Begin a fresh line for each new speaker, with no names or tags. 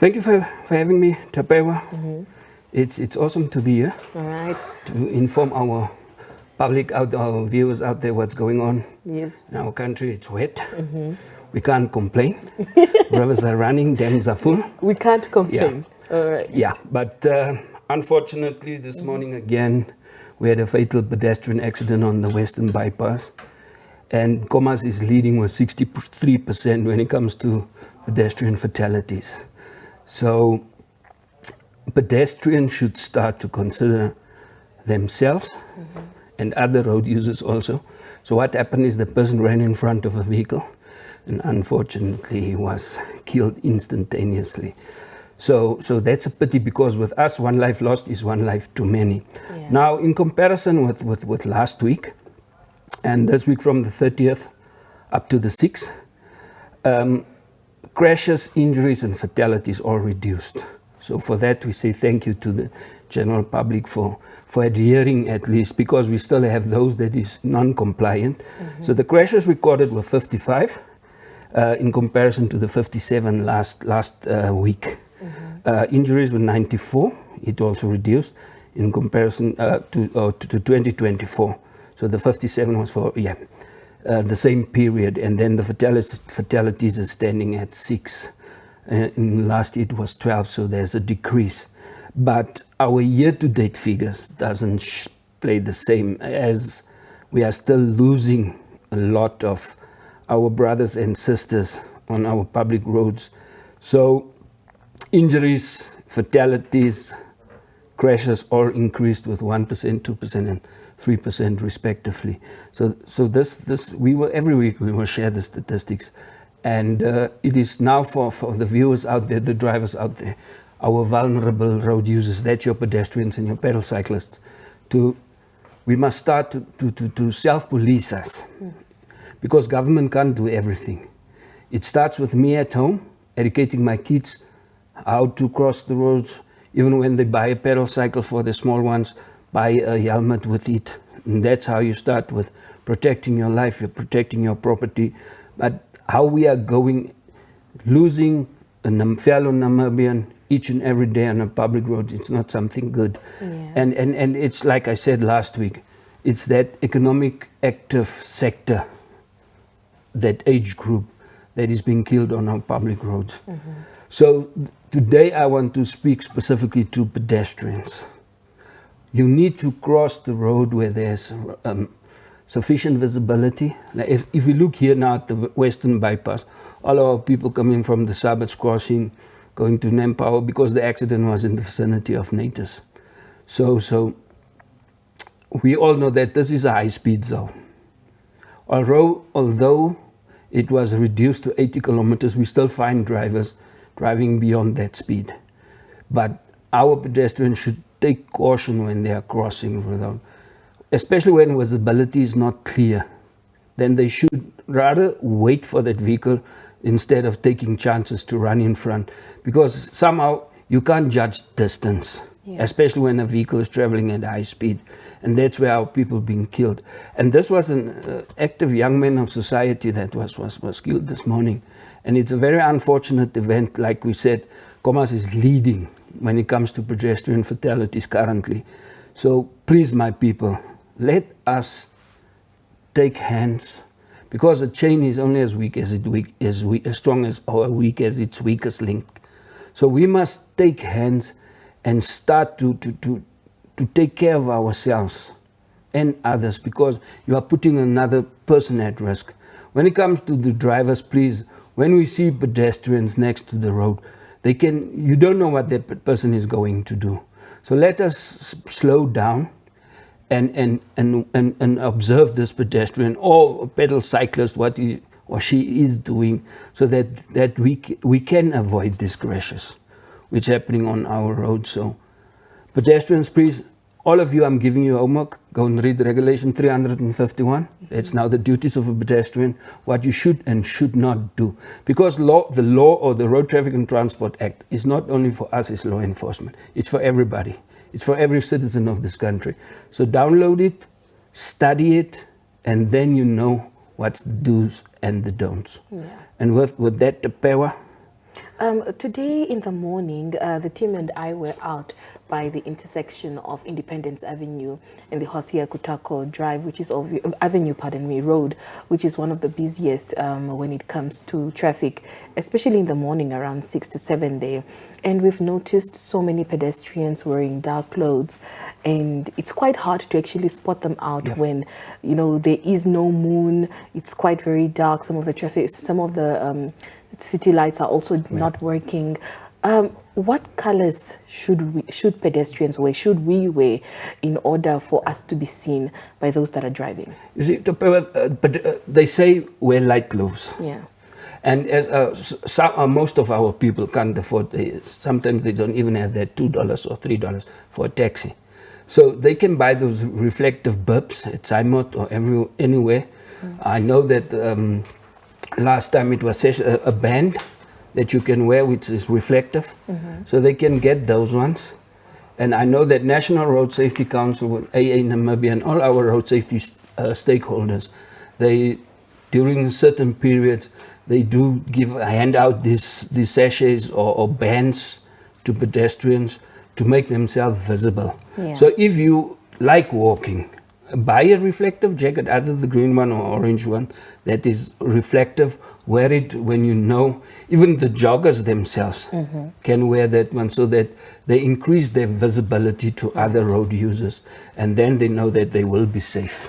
Thank you for having me, Tapewa. It's awesome to be here.
All right.
To inform our public, our viewers out there what's going on.
Yes.
In our country, it's wet. We can't complain. Rivers are running, dams are full.
We can't complain. Yeah. All right.
Yeah, but unfortunately this morning again, we had a fatal pedestrian accident on the Western Bypass. And Khomas is leading with 63% when it comes to pedestrian fatalities. So pedestrians should start to consider themselves and other road users also. So what happened is the person ran in front of a vehicle and unfortunately he was killed instantaneously. So that's a pity, because with us, one life lost is one life too many. Yeah. Now, in comparison with last week, and this week from the 30th up to the 6th, crashes, injuries and fatalities all reduced. So for that we say thank you to the general public for adhering, at least, because we still have those that is non-compliant. So the crashes recorded were 55 in comparison to the 57 last week. Injuries were 94, it also reduced in comparison to 2024. So the 57 was for, the same period, and then the fatalities are standing at 6. In last year it was 12, so there's a decrease. But our year-to-date figures doesn't play the same, as we are still losing a lot of our brothers and sisters on our public roads. So injuries, fatalities, crashes all increased with 1%, 2% and 3% respectively. So this we will, every week we will share the statistics, and it is now for the viewers out there, the drivers out there, our vulnerable road users, that's your pedestrians and your pedal cyclists, we must start to self-police us, because government can't do everything. It starts with me at home, educating my kids how to cross the roads. Even when they buy a pedal cycle for the small ones, buy a helmet with it. And that's how you start, with protecting your life, you're protecting your property. But how we are losing a fellow Namibian each and every day on a public road, it's not something good. Yeah. And it's like I said last week, it's that economic active sector, that age group that is being killed on our public roads. So today I want to speak specifically to pedestrians. You need to cross the road where there's sufficient visibility. Like if we look here now at the Western Bypass, all our people coming from the suburbs crossing, going to NamPol, because the accident was in the vicinity of Natus. So we all know that this is a high-speed zone. Although it was reduced to 80 kilometers, we still find drivers driving beyond that speed. But our pedestrians should take caution when they are crossing the road, especially when visibility is not clear. Then they should rather wait for that vehicle instead of taking chances to run in front, because somehow you can't judge distance, especially when a vehicle is traveling at high speed. And that's where our people being killed. And this was an active young man of society that was killed this morning. And it's a very unfortunate event. Like we said, Khomas is leading when it comes to pedestrian fatalities currently. So please, my people, let us take hands, because a chain is only as weak as as strong as, or weak as its weakest link. So we must take hands and start to take care of ourselves and others, because you are putting another person at risk. When it comes to the drivers, please, when we see pedestrians next to the road, you don't know what that person is going to do. So let us slow down and observe this pedestrian or pedal cyclist, what he or she is doing, so that we can avoid these crashes which are happening on our roads. So pedestrians, please, all of you, I'm giving you homework. Go and read Regulation 351. It's now the duties of a pedestrian, what you should and should not do. Because the law or the Road Traffic and Transport Act is not only for us as law enforcement, it's for everybody. It's for every citizen of this country. So download it, study it, and then you know what's the do's and the don'ts. Yeah. And with that, the power,
Today in the morning, the team and I were out by the intersection of Independence Avenue and the Hosea Kutako Drive, which is Road, which is one of the busiest when it comes to traffic, especially in the morning around 6 to 7 there. And we've noticed so many pedestrians wearing dark clothes, and it's quite hard to actually spot them out when, you know, there is no moon. It's quite very dark. Some of the city lights are also not working. What colors should pedestrians wear, should we wear, in order for us to be seen by those that are driving?
You see, they say wear light clothes.
Yeah.
And as most of our people can't afford, sometimes they don't even have that $2 or $3 for a taxi. So they can buy those reflective bulbs at Simot or anywhere. I know that last time it was a band that you can wear which is reflective, so they can get those ones. And I know that National Road Safety Council with AA NAMIBIA and all our road safety stakeholders, they during certain periods they do hand out these sachets or bands to pedestrians to make themselves visible.
Yeah.
So if you like walking, buy a reflective jacket, either the green one or orange one that is reflective. Wear it when you know. Even the joggers themselves can wear that one, so that they increase their visibility to other road users, and then they know that they will be safe.